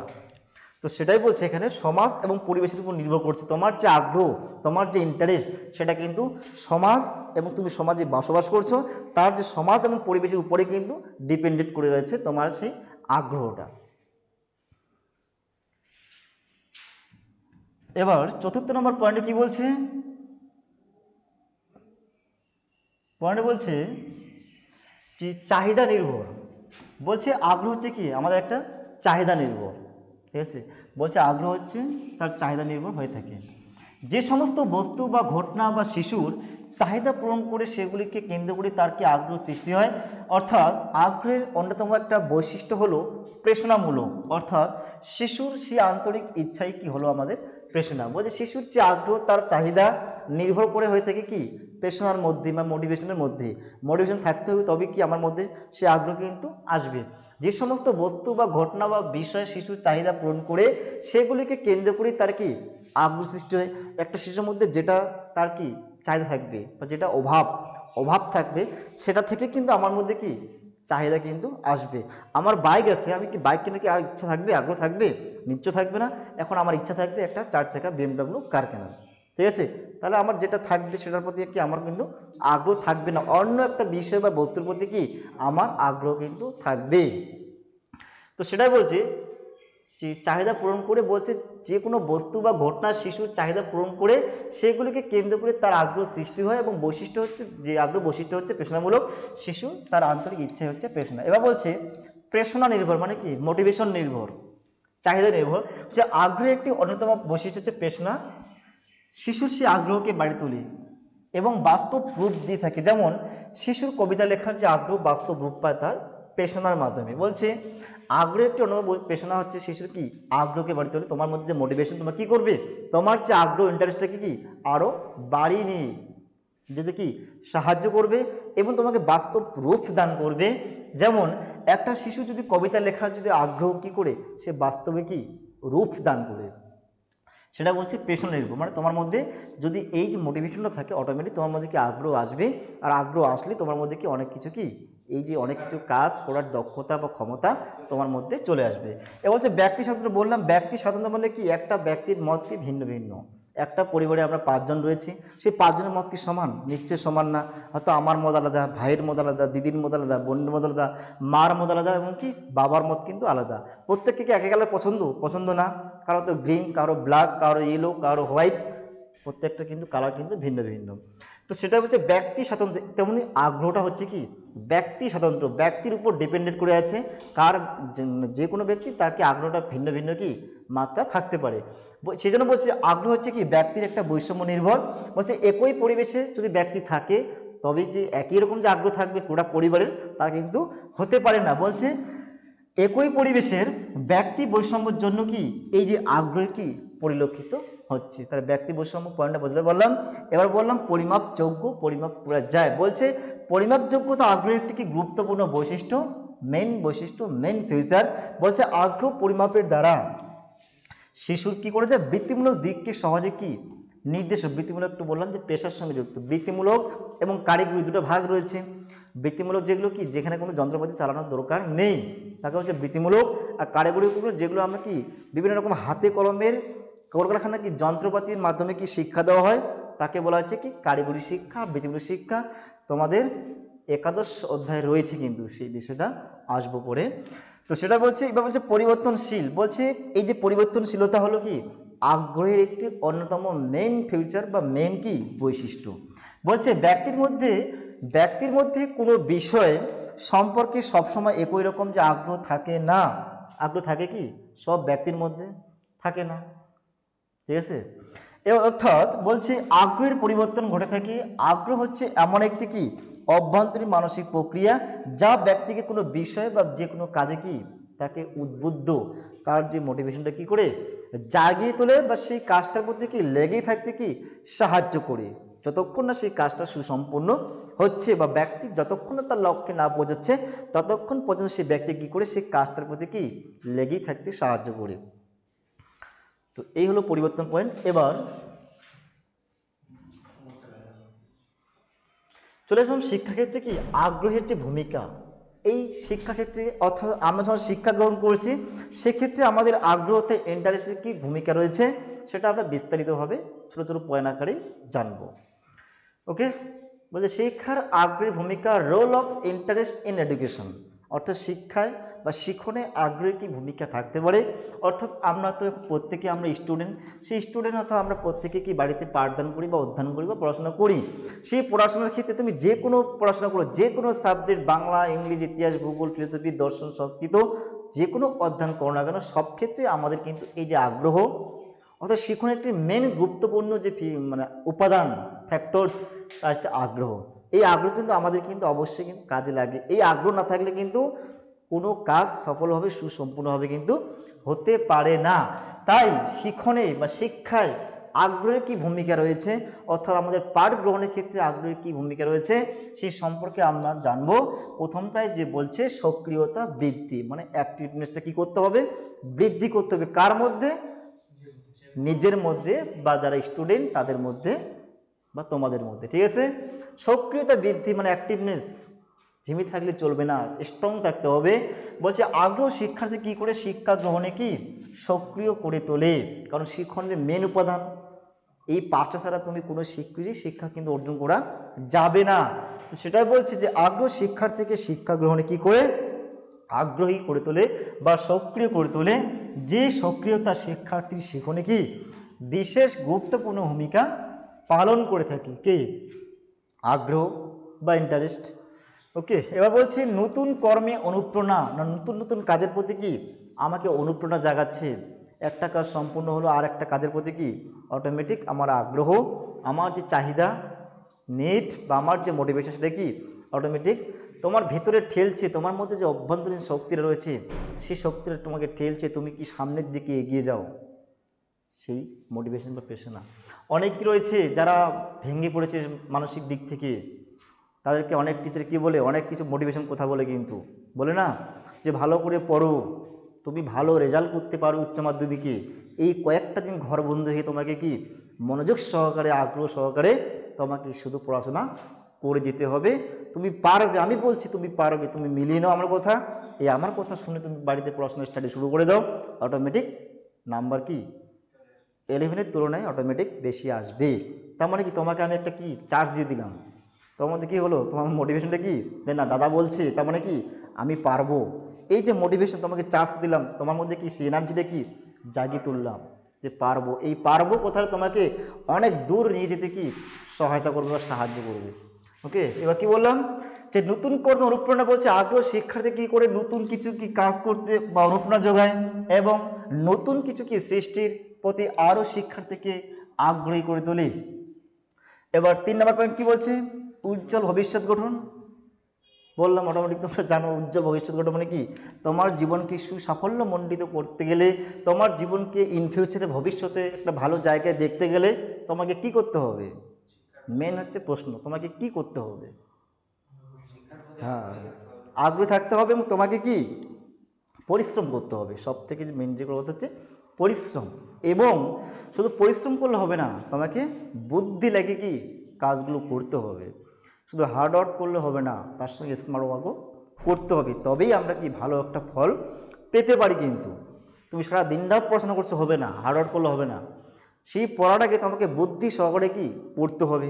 তো সেটাই বলছে এখানে সমাজ এবং পরিবেশের উপর নির্ভর করছে তোমার যে আগ্রহ, তোমার যে ইন্টারেস্ট, সেটা কিন্তু সমাজ এবং তুমি সমাজে বসবাস করছো তার যে সমাজ এবং পরিবেশের উপরে কিন্তু ডিপেন্ডেন্ট করে রয়েছে তোমার সেই আগ্রহটা। এবার চতুর্থ নম্বর পয়েন্টে কি বলছে, পয়েন্টে বলছে যে চাহিদা নির্ভর। বলছে আগ্রহ হচ্ছে কি আমাদের একটা চাহিদা নির্ভর, ঠিক আছে। বলছে আগ্রহ হচ্ছে তার চাহিদা নির্ভর হয়ে থাকে। যে সমস্ত বস্তু বা ঘটনা বা শিশুর চাহিদা পূরণ করে সেগুলিকে কেন্দ্র করে তার কি আগ্রহ সৃষ্টি হয়। অর্থাৎ আগ্রহের অন্যতম একটা বৈশিষ্ট্য হলো প্রেরণামূলক, অর্থাৎ শিশুর সে আন্তরিক ইচ্ছাই কি হলো আমাদের প্রেরণা। বলছে শিশুর যে আগ্রহ তার চাহিদা নির্ভর করে হয়ে থাকে কি প্রেরণার মধ্যে বা মোটিভেশনের মধ্যে। মোটিভেশন থাকতে হবে তবে কি আমার মধ্যে সে আগ্রহ কিন্তু আসবে। যে সমস্ত বস্তু বা ঘটনা বা বিষয় শিশুর চাহিদা পূরণ করে সেগুলিকে কেন্দ্র করে তার কি আগ্রহ সৃষ্টি হয়। একটা শিশুর মধ্যে যেটা তার কি চাহিদা থাকবে বা যেটা অভাব থাকবে সেটা থেকে কিন্তু আমার মধ্যে কি চাহিদা কিন্তু আসবে। আমার বাইক আছে, আমি কি বাইক কিনে কি ইচ্ছা থাকবে, আগ্রহ থাকবে? নিশ্চয় থাকবে না। এখন আমার ইচ্ছা থাকবে একটা 4 চাকা BMW কার কেনার, ঠিক আছে। তাহলে আমার যেটা থাকবে সেটার প্রতি কি আমার কিন্তু আগ্রহ থাকবে না, অন্য একটা বিষয় বা বস্তুর প্রতি কি আমার আগ্রহ কিন্তু থাকবে। তো সেটাই বলছি যে চাহিদা পূরণ করে, বলছে যে কোনো বস্তু বা ঘটনা শিশুর চাহিদা পূরণ করে সেগুলিকে কেন্দ্র করে তার আগ্রহ সৃষ্টি হয় এবং বৈশিষ্ট্য হচ্ছে যে আগ্রহ বৈশিষ্ট্য হচ্ছে প্রেরণামূলক। শিশু তার আন্তরিক ইচ্ছে হচ্ছে প্রেরণা। এবার বলছে প্রেরণা নির্ভর মানে কি মোটিভেশন নির্ভর, চাহিদা নির্ভর। যে আগ্রহের একটি অন্যতম বৈশিষ্ট্য হচ্ছে প্রেরণা শিশুর সে আগ্রহকে বাড়ি তোলে এবং বাস্তব রূপ দিয়ে থাকে। যেমন শিশুর কবিতা লেখার যে আগ্রহ বাস্তব রূপ পায় তার পেশনার মাধ্যমে। বলছে আগ্রহের একটি অন্য পেশনা হচ্ছে শিশুর কি আগ্রহকে বাড়ি তোলে। তোমার মধ্যে যে মোটিভেশন, তোমার কি করবে, তোমার যে আগ্রহ ইন্টারেস্টটাকে কি আরও বাড়িয়ে নিয়ে যেতে কি সাহায্য করবে এবং তোমাকে বাস্তব রূপ দান করবে। যেমন একটা শিশু যদি কবিতা লেখার যদি আগ্রহ কি করে সে বাস্তবে কি রূপ দান করে, সেটা বলছে পেশন নির্ভর। মানে তোমার মধ্যে যদি এই যে মোটিভেশনটা থাকে অটোমেটিক তোমার মধ্যে কি আগ্রহ আসবে। আর আগ্রহ আসলে তোমার মধ্যে কি অনেক কিছু কি এই যে অনেক কিছু কাজ করার দক্ষতা বা ক্ষমতা তোমার মধ্যে চলে আসবে। এ বলছে ব্যক্তি স্বাতন্ত্র্য। বললাম ব্যক্তি স্বাতন্ত্র্য মানে কি একটা ব্যক্তির মত কি ভিন্ন ভিন্ন। একটা পরিবারে আমরা 5 জন রয়েছি, সেই 5 জনের মত কি সমান? নিশ্চয় সমান না। হয়তো আমার মত আলাদা, ভাইয়ের মত আলাদা, দিদির মত আলাদা, বোনের মত আলাদা, মার মত আলাদা এবং কি বাবার মত কিন্তু আলাদা। প্রত্যেককে কি একই কালার পছন্দ না। কারো তো গ্রিন, কারো ব্ল্যাক, কারো ইয়েলো, কারো হোয়াইট, প্রত্যেকটা কিন্তু কালার কিন্তু ভিন্ন ভিন্ন। তো সেটা হচ্ছে ব্যক্তি স্বাতন্ত্র্য। তেমনি আগ্রহটা হচ্ছে কি ব্যক্তি স্বাতন্ত্র্য, ব্যক্তির উপর ডিপেন্ডেন্ট করে আছে। কার যে কোনো ব্যক্তি তার কি আগ্রহটা ভিন্ন ভিন্ন কি মাত্রা থাকতে পারে। সেই জন্য বলছে আগ্রহ হচ্ছে কি ব্যক্তির একটা বৈষম্য নির্ভর। বলছে একই পরিবেশে যদি ব্যক্তি থাকে তবে যে একই রকম যে আগ্রহ থাকবে পুরো পরিবারের তা কিন্তু হতে পারে না। বলছে একই পরিবেশের ব্যক্তি বৈষম্যের জন্য কি এই যে আগ্রহ কি পরিলক্ষিত হচ্ছে। তাহলে ব্যক্তি বৈষম্য পয়েন্টটা বুঝতে পারলাম। এবার বললাম পরিমাপযোগ্য, পরিমাপ করা যায়। বলছে পরিমাপযোগ্যতা আগ্রহের একটি কি গুরুত্বপূর্ণ বৈশিষ্ট্য, মেন বৈশিষ্ট্য, মেন ফিউচার। বলছে আগ্রহ পরিমাপের দ্বারা শিশুর কী করে যায় বৃত্তিমূলক দিককে সহজে কি নির্দেশ। বৃত্তিমূলক একটু বললাম যে পেশার সঙ্গে যুক্ত। বৃত্তিমূলক এবং কারিগরি দুটো ভাগ রয়েছে। বৃত্তিমূলক যেগুলো কি যেখানে কোনো যন্ত্রপাতি চালানোর দরকার নেই তাকে হচ্ছে বৃত্তিমূলক। আর কারিগরিগুলো যেগুলো আমরা কি বিভিন্ন রকম হাতে কলমের কলকারখানা কি যন্ত্রপাতির মাধ্যমে কি শিক্ষা দেওয়া হয় তাকে বলা হচ্ছে কি কারিগরি শিক্ষা, বৃত্তিমূলক শিক্ষা। তোমাদের একাদশ অধ্যায় রয়েছে কিন্তু সেই বিষয়টা আসবো পরে। তো সেটা বলছে এবার বলছে পরিবর্তনশীল। বলছে এই যে পরিবর্তনশীলতা হলো কি আগ্রহের একটি অন্যতম মেইন ফিউচার বা মেইন কি বৈশিষ্ট্য। বলছে ব্যক্তির মধ্যে কোনো বিষয় সম্পর্কে সবসময় একই রকম যে আগ্রহ থাকে না। আগ্রহ থাকে কি সব ব্যক্তির মধ্যে থাকে না, ঠিক আছে। অর্থাৎ বলছে আগ্রহের পরিবর্তন ঘটে থাকে। আগ্রহ হচ্ছে এমন একটি কি অভ্যন্তরীণ মানসিক প্রক্রিয়া যা ব্যক্তিকে কোনো বিষয় বা যে কোনো কাজে কি তাকে উদ্বুদ্ধ, তার যে মোটিভেশনটা কি করে জাগিয়ে তোলে বা সেই কাজটার মধ্যে কি লেগেই থাকতে কি সাহায্য করে, যতক্ষণ না সেই কাজটা সুসম্পন্ন হচ্ছে বা ব্যক্তি যতক্ষণ না তার লক্ষ্যে না পৌঁছাচ্ছে ততক্ষণ পর্যন্ত সেই ব্যক্তি কী করে সেই কাজটার প্রতি কি লেগেই থাকতে সাহায্য করে। তো এই হলো পরিবর্তন পয়েন্ট। এবার চলে আসলাম শিক্ষাক্ষেত্রে কি আগ্রহের যে ভূমিকা। এই শিক্ষাক্ষেত্রে অর্থাৎ আমরা যখন শিক্ষা গ্রহণ করছি সেক্ষেত্রে আমাদের আগ্রহতে ইন্টারেস্টের কী ভূমিকা রয়েছে সেটা আমরা বিস্তারিতভাবে ছোটো ছোটো পয়েন্ট আকারে জানবো। ওকে, বলছে শিক্ষার আগ্রহের ভূমিকা, role of interest in education. অর্থাৎ শিক্ষায় বা শিক্ষণে আগ্রহের কী ভূমিকা থাকতে পারে। অর্থাৎ আমরা তো প্রত্যেকে আমরা স্টুডেন্ট, সেই স্টুডেন্ট অর্থাৎ আমরা প্রত্যেকে কি বাড়িতে পাঠদান করি বা অধ্যয়ন করি বা পড়াশোনা করি। সেই পড়াশোনার ক্ষেত্রে তুমি যে কোনো পড়াশোনা করো, যে কোনো সাবজেক্ট বাংলা, ইংলিশ, ইতিহাস, ভূগোল, ফিলোসফি, দর্শন, সংস্কৃত যে কোনো অধ্যয়ন করো না কেন সব ক্ষেত্রে আমাদের কিন্তু এই যে আগ্রহ অর্থাৎ শিক্ষণের একটি মেন গুরুত্বপূর্ণ যে মানে উপাদান ফ্যাক্টরস তার একটা আগ্রহ। এই আগ্রহ কিন্তু আমাদের কিন্তু অবশ্যই কিন্তু কাজে লাগে। এই আগ্রহ না থাকলে কিন্তু কোনো কাজ সফলভাবে সুসম্পূর্ণভাবে কিন্তু হতে পারে না। তাই শিক্ষণে বা শিক্ষায় আগ্রহের কী ভূমিকা রয়েছে অর্থাৎ আমাদের পাঠ গ্রহণের ক্ষেত্রে আগ্রহের কী ভূমিকা রয়েছে সেই সম্পর্কে আমরা জানবো। প্রথমটাই যে বলছে সক্রিয়তা বৃদ্ধি, মানে অ্যাক্টিভনেসটা কী করতে হবে বৃদ্ধি করতে হবে। কার মধ্যে? নিজের মধ্যে বা যারা স্টুডেন্ট তাদের মধ্যে বা তোমাদের মধ্যে, ঠিক আছে। সক্রিয়তা বৃদ্ধি মানে অ্যাক্টিভনেস, ঝিমি থাকলে চলবে না, স্ট্রং থাকতে হবে। বলছে আগ্রহ শিক্ষার্থী কী করে শিক্ষা গ্রহণে কি সক্রিয় করে তোলে, কারণ শিক্ষণের মেন উপাদান। এই পাঠটা ছাড়া তুমি কোনো শিক্ষা কিন্তু অর্জন করা যাবে না। তো সেটাই বলছে যে আগ্রহ শিক্ষার্থীকে শিক্ষা গ্রহণে কি করে আগ্রহী করে তোলে বা সক্রিয় করে তোলে। যে সক্রিয়তা শিক্ষার্থীর শিক্ষণে কি বিশেষ গুরুত্বপূর্ণ ভূমিকা পালন করে থাকে কে আগ্রহ বা ইন্টারেস্ট। ওকে, এবার বলছি নতুন কর্মে অনুপ্রেরণা না নতুন নতুন কাজের প্রতি কি আমাকে অনুপ্রেরণা জাগাচ্ছে। একটা কাজ সম্পূর্ণ হলো আর একটা কাজের প্রতি কি অটোমেটিক আমার আগ্রহ, আমার যে চাহিদা নিড বা আমার যে মোটিভেশন সেটা কি অটোমেটিক তোমার ভিতরে ঠেলছে। তোমার মধ্যে যে অভ্যন্তরীণ শক্তিটা রয়েছে সেই শক্তিটা তোমাকে ঠেলছে তুমি কি সামনের দিকে এগিয়ে যাও, সেই মোটিভেশন বা প্রেরণা। অনেকেই রয়েছে যারা ভেঙে পড়েছে মানসিক দিক থেকে, তাদেরকে অনেক টিচার কি বলে অনেক কিছু মোটিভেশন কথা বলে, কিন্তু বলে না যে ভালো করে পড়ো, তুমি ভালো রেজাল্ট করতে পারো উচ্চ মাধ্যমিকে, এই কয়েকটা দিন ঘর বন্ধ হয়ে তোমাকে কি মনোযোগ সহকারে আগ্রহ সহকারে তোমাকে শুধু পড়াশোনা করে যেতে হবে, তুমি পারবে, আমি বলছি তুমি পারবে, তুমি মিলিয়ে নাও আমার কথা। এই আমার কথা শুনে তুমি বাড়িতে পড়াশোনা স্টাডি শুরু করে দাও, অটোমেটিক নাম্বার কি 11-এর তুলনায় অটোমেটিক বেশি আসবে। তার মানে কি তোমাকে আমি একটা কি চার্জ দিয়ে দিলাম, তোমার মধ্যে কী হলো তোমার মোটিভেশনটা কি না দাদা বলছে তার মানে কি আমি পারবো। এই যে মোটিভেশন তোমাকে চার্জ দিলাম তোমার মধ্যে কি সেই এনার্জিটা কি জাগিয়ে তুললাম যে পারবো। এই পারবো কোথায় তোমাকে অনেক দূর নিয়ে যেতে কি সহায়তা করবে বা সাহায্য করবে। ওকে, এবার কি বললাম যে নতুন কর্মে অনুপ্রেরণা বলছে আগ্রহ শিক্ষার্থী কী করে নতুন কিছু কি কাজ করতে বা অনুপ্রেরণা যোগায় এবং নতুন কিছু কি সৃষ্টির প্রতি আরও শিক্ষার্থীকে আগ্রহী করে তোলে। এবার 3 নম্বর পয়েন্ট কী বলছে উজ্জ্বল ভবিষ্যৎ গঠন। বললাম অটোমেটিক তোমরা জানো উজ্জ্বল ভবিষ্যৎ গঠন মানে কি তোমার জীবনকে সুসাফল্য মণ্ডিত করতে গেলে, তোমার জীবনকে ইন ফিউচারে ভবিষ্যতে একটা ভালো জায়গায় দেখতে গেলে তোমাকে কি করতে হবে, মেন হচ্ছে প্রশ্ন তোমাকে কি করতে হবে। হ্যাঁ, আগ্রহ থাকতে হবে এবং তোমাকে কি পরিশ্রম করতে হবে। সব থেকে যে মেন যেগুলো কথা হচ্ছে পরিশ্রম, এবং শুধু পরিশ্রম করলে হবে না, তোমাকে বুদ্ধি লাগে কি কাজগুলো করতে হবে। শুধু হার্ড ওয়ার্ক করলে হবে না, তার সঙ্গে স্মার্ট ওয়ার্কও করতে হবে, তবেই আমরা কি ভালো একটা ফল পেতে পারি। কিন্তু তুমি সারা দিন রাত পড়াশোনা করছো হবে না, হার্ড ওয়ার্ক করলে হবে না, সেই পড়াটাকে তোমাকে বুদ্ধি সহকারে কি পড়তে হবে,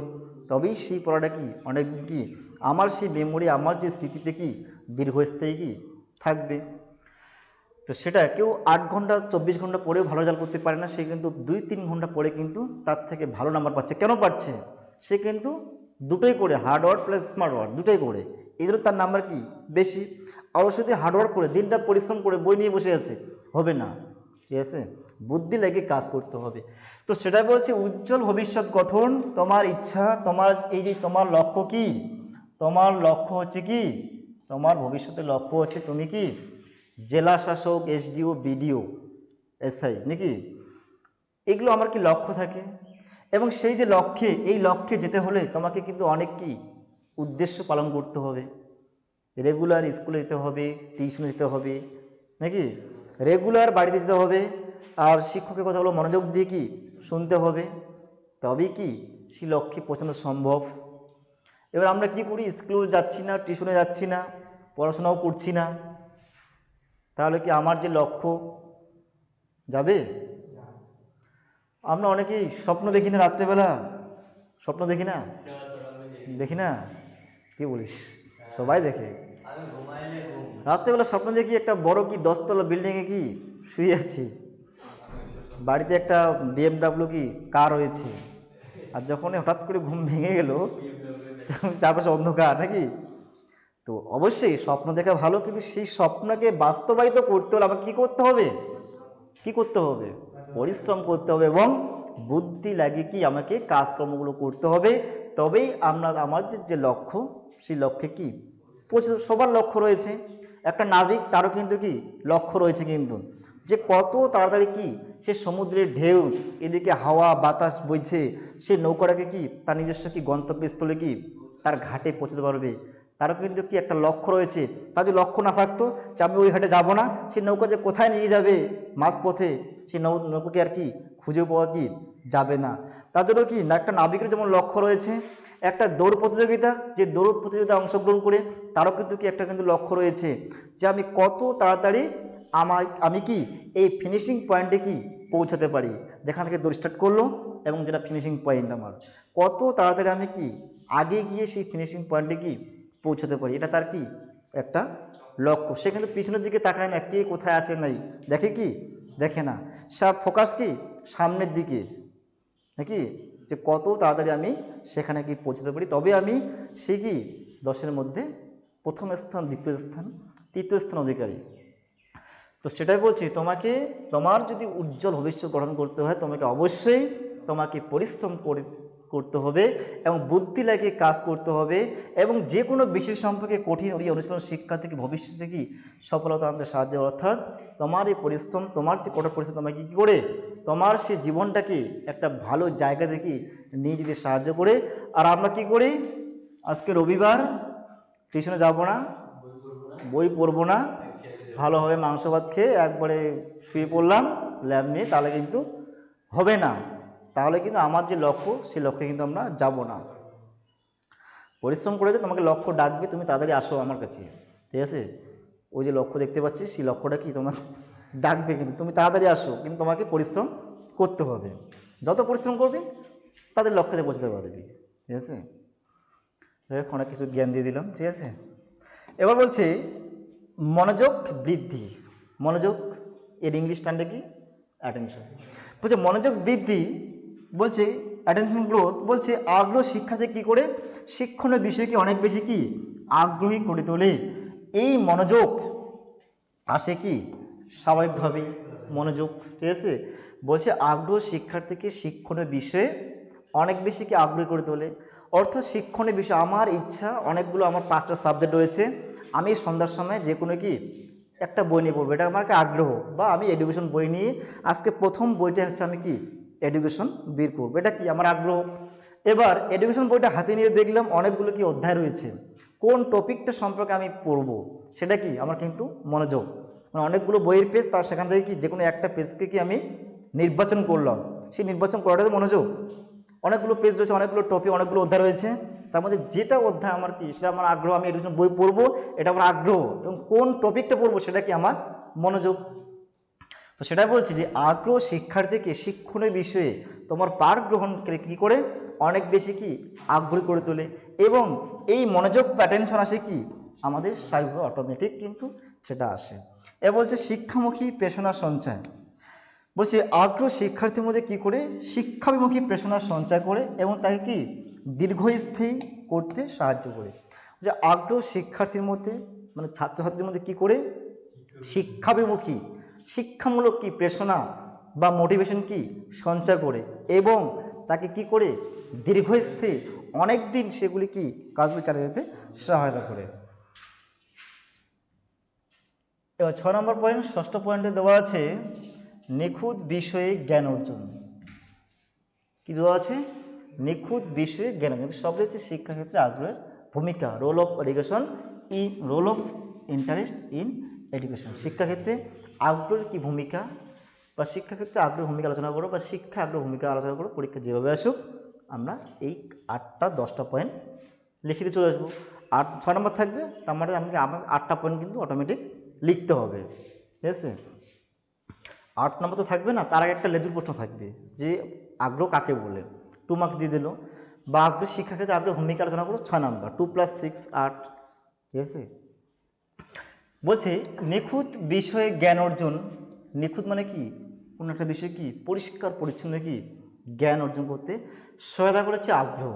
তবেই সেই পড়াটা কি অনেকদিন কি আমার সেই মেমোরি আমার যে স্মৃতিতে কি দীর্ঘস্থায়ী কি থাকবে। তো সেটা কেউ 8 ঘন্টা 24 ঘন্টা পড়েও ভালো রেজাল্ট করতে পারে না, সে কিন্তু 2-3 ঘন্টা পড়ে কিন্তু তার থেকে ভালো নাম্বার পাচ্ছে। কেন পাচ্ছে? সে কিন্তু দুটোই করে, হার্ডওয়ার্ক প্লাস স্মার্ট ওয়ার্ক দুটোই করে, এই জন্য তার নাম্বার কি বেশি। আর ও শুধু হার্ডওয়ার্ক করে দিনটা পরিশ্রম করে বই নিয়ে বসে আছে হবে না, ঠিক আছে, বুদ্ধি লাগিয়ে কাজ করতে হবে। তো সেটাই বলছে উজ্জ্বল ভবিষ্যৎ গঠন, তোমার ইচ্ছা, তোমার এই যে তোমার লক্ষ্য কি, তোমার লক্ষ্য হচ্ছে কি, তোমার ভবিষ্যতের লক্ষ্য হচ্ছে তুমি কি জেলা শাসক, এসডিও, বিডিও, এসআই নাকি, এগুলো আমার কি লক্ষ্য থাকে। এবং সেই যে লক্ষ্যে, এই লক্ষ্যে যেতে হলে তোমাকে কিন্তু অনেক কি উদ্দেশ্য পালন করতে হবে। রেগুলার স্কুলে যেতে হবে, টিউশনে যেতে হবে নাকি, রেগুলার বাড়িতে যেতে হবে, আর শিক্ষকের কথাগুলো মনোযোগ দিয়ে কি শুনতে হবে, তবেই কি সেই লক্ষ্যে পৌঁছানো সম্ভব। এবার আমরা কি করি, স্কুলে যাচ্ছি না, টিউশনে যাচ্ছি না, পড়াশোনাও করছি না, তাহলে কি আমার যে লক্ষ্য যাবে? আমরা অনেকেই স্বপ্ন দেখি না, রাত্রেবেলা স্বপ্ন দেখি না, দেখি না, কি বলিস, সবাই দেখে রাত্রেবেলা স্বপ্ন দেখি একটা বড় কি 10তলা বিল্ডিংয়ে কি শুয়ে আছি, বাড়িতে একটা BMW কি কার রয়েছে, আর যখন হঠাৎ করে ঘুম ভেঙে গেল চারপাশে অন্ধকার নাকি। তো অবশ্যই স্বপ্ন দেখা ভালো, কিন্তু সেই স্বপ্নকে বাস্তবায়িত করতে হলে আমাকে কী করতে হবে, কি করতে হবে, পরিশ্রম করতে হবে এবং বুদ্ধি লাগিয়ে কি আমাকে কাজকর্মগুলো করতে হবে। তবেই আমরা আমাদের যে লক্ষ্য, সেই লক্ষ্যে কি পৌঁছে। সবার লক্ষ্য রয়েছে, একটা নাবিক তারও কিন্তু কি লক্ষ্য রয়েছে, কিন্তু যে কত তাড়াতাড়ি কি সে সমুদ্রের ঢেউ, এদিকে হাওয়া বাতাস বইছে, সে নৌকাটাকে কি তার নিজস্ব কি গন্তব্যস্থলে কি তার ঘাটে পৌঁছতে পারবে, তারও কিন্তু কি একটা লক্ষ্য রয়েছে। তার যদি লক্ষ্য না থাকতো যে আমি ওই ঘাটে যাব না, সেই নৌকা যে কোথায় নিয়ে যাবে মাঝপথে, সেই নৌকাকে আর কি খুঁজে পাওয়া কি যাবে না। তার জন্য কি না, একটা নাবিকের যেমন লক্ষ্য রয়েছে, একটা দৌড় প্রতিযোগিতা, যে দৌড় প্রতিযোগিতায় অংশগ্রহণ করে তারও কিন্তু কি একটা কিন্তু লক্ষ্য রয়েছে, যে আমি কত তাড়াতাড়ি আমি কি এই ফিনিশিং পয়েন্টে কি পৌঁছাতে পারি, যেখান থেকে দৌড় স্টার্ট করলো এবং যেটা ফিনিশিং পয়েন্ট আমার, কত তাড়াতাড়ি আমি কি আগে গিয়ে সেই ফিনিশিং পয়েন্টে কি পৌঁছাতে পারি, এটা তার কি একটা লক্ষ্য। সে কিন্তু পিছনের দিকে তাকায় না, কে কোথায় আছে নাই দেখে কি, দেখে না, সব ফোকাস কি সামনের দিকে নাকি, যে কত তাড়াতাড়ি আমি সেখানে কি পৌঁছাতে পারি, তবে আমি সে কি 10-এর মধ্যে প্রথম স্থান, দ্বিতীয় স্থান, তৃতীয় স্থান অধিকারী। তো সেটাই বলছি, তোমাকে তোমার যদি উজ্জ্বল ভবিষ্যৎ গঠন করতে হয়, তোমাকে অবশ্যই তোমাকে পরিশ্রম করতে হবে এবং বুদ্ধি লাগিয়ে কাজ করতে হবে, এবং যে কোনো বিষয় সম্পর্কে কঠিন অনুশীলন শিক্ষা থেকে ভবিষ্যতে কি সফলতা আনতে সাহায্য, অর্থাৎ তোমার এই পরিশ্রম, তোমার যে কঠোর পরিশ্রম তোমাকে কী করে তোমার সে জীবনটাকে একটা ভালো জায়গা থেকে নিয়ে যেতে সাহায্য করে। আর আমরা কি করি, আজকে রবিবার, টিউশনে যাব না, বই পড়বো না, ভালোভাবে মাংস ভাত খেয়ে একবারে শুয়ে পড়লাম ল্যাব নিয়ে, তাহলে কিন্তু হবে না, তাহলে কিন্তু আমার যে লক্ষ্য, সেই লক্ষ্যে কিন্তু আমরা যাব না। পরিশ্রম করেছে, তোমাকে লক্ষ্য ডাকবে, তুমি তাড়াতাড়ি আসো আমার কাছে, ঠিক আছে, ওই যে লক্ষ্য দেখতে পাচ্ছি, সেই লক্ষ্যটা কি তোমাকে ডাকবে, কিন্তু তুমি তাড়াতাড়ি আসো, কিন্তু তোমাকে পরিশ্রম করতে হবে, যত পরিশ্রম করবে তাদের লক্ষ্যতে পৌঁছতে পারবি, ঠিক আছে। অনেক কিছু জ্ঞান দিয়ে দিলাম, ঠিক আছে। এবার বলছি মনোযোগ বৃদ্ধি, মনোযোগ এর ইংলিশ টার্মটা কি, অ্যাটেনশন। বলছে মনোযোগ বৃদ্ধি, বলছে অ্যাটেনশন গ্রোথ, বলছে আগ্রহ শিক্ষার্থী কী করে শিক্ষণীয় বিষয়কে অনেক বেশি কি আগ্রহী করে তোলে। এই মনোযোগ আসে কি স্বাভাবিকভাবেই, মনোযোগ, ঠিক আছে। বলছে আগ্রহ শিক্ষার্থীকে শিক্ষণীয় বিষয়ে অনেক বেশি কি আগ্রহী করে তোলে, অর্থাৎ শিক্ষণীয় বিষয়, আমার ইচ্ছা অনেকগুলো, আমার 5টা সাবজেক্ট রয়েছে, আমি সন্ধ্যার সময় যে কোনো কি একটা বই নিয়ে পড়বো, এটা আমার একটা আগ্রহ, বা আমি এডুকেশন বই নিয়ে আজকে প্রথম বইটা হচ্ছে আমি কি এডুকেশন বের করবো, এটা কি আমার আগ্রহ। এবার এডুকেশন বইটা হাতে নিয়ে দেখলাম অনেকগুলো কি অধ্যায় রয়েছে, কোন টপিকটা সম্পর্কে আমি পড়বো সেটা কি আমার কিন্তু মনোযোগ, মানে অনেকগুলো বইয়ের পেজ, তার সেখান থেকে কি যে কোনো একটা পেজকে কি আমি নির্বাচন করলাম, সেই নির্বাচন করাটাই মনোযোগ। অনেকগুলো পেজ রয়েছে, অনেকগুলো টপিক, অনেকগুলো অধ্যায় রয়েছে, তার মধ্যে যেটা অধ্যায় আমার কি সেটা আমার আগ্রহ, আমি এডুকেশন বই পড়বো, এটা আমার আগ্রহ, এবং কোন টপিকটা পড়বো সেটা কি আমার মনোযোগ। তো সেটাই বলছি যে আগ্রহ শিক্ষার্থীকে শিক্ষণীয় বিষয়ে তোমার পাঠ গ্রহণ কী করে অনেক বেশি কি আগ্রহী করে তোলে, এবং এই মনোযোগ বা অ্যাটেনশন আসে কি আমাদের স্বাভাবিক অটোমেটিক কিন্তু সেটা আসে। এ বলছে শিক্ষামুখী প্রেরণা সঞ্চয়, বলছে আগ্রহ শিক্ষার্থীর মধ্যে কী করে শিক্ষাভিমুখী প্রেরণা সঞ্চয় করে এবং তাকে কি দীর্ঘস্থায়ী করতে সাহায্য করে। যে আগ্রহ শিক্ষার্থীর মধ্যে মানে ছাত্রছাত্রীর মধ্যে কী করে শিক্ষাভিমুখী শিক্ষামূলক কি প্রেরণা বা মোটিভেশন কি সঞ্চয় করে এবং তাকে কি করে দীর্ঘস্থায়ী অনেক দিন সেগুলি কি কাজগুলি চালিয়ে যেতে সহায়তা করে। এবার 6 নম্বর পয়েন্ট, ষষ্ঠ পয়েন্টে দেওয়া আছে নিখুঁত বিষয়ে জ্ঞান অর্জন। কি দেওয়া আছে? নিখুঁত বিষয়ে জ্ঞান অর্জন। সব হচ্ছে শিক্ষাক্ষেত্রে আগ্রহের ভূমিকা, role of education role of interest in education. শিক্ষাক্ষেত্রে আগ্রহের কী ভূমিকা বা শিক্ষাক্ষেত্রে আগ্রহের ভূমিকা আলোচনা করো বা শিক্ষা আগ্রহ ভূমিকা আলোচনা করো, পরীক্ষা যেভাবে আসুক আমরা এই 8টা 10টা পয়েন্ট লিখিতে চলে আসবো। 6 নম্বর থাকবে, তার মানে আমার 8টা পয়েন্ট কিন্তু অটোমেটিক লিখতে হবে, ঠিক আছে। 8 নম্বর তো থাকবে না, তার আগে একটা লেজুর প্রশ্ন থাকবে যে আগ্রহ কাকে বলে, 2 মার্ক দিয়ে দিল। বা আগ্রহ শিক্ষাক্ষেত্রে আগ্রহ ভূমিকা আলোচনা করো 6 নম্বর, 2 + 6 8, ঠিক আছে। বলছে নিখুঁত বিষয়ে জ্ঞান অর্জন। নিখুঁত মানে কি কোনো একটা বিষয় কি পরিষ্কার পরিচ্ছন্ন কি জ্ঞান অর্জন করতে সহায়তা করেছে আগ্রহ।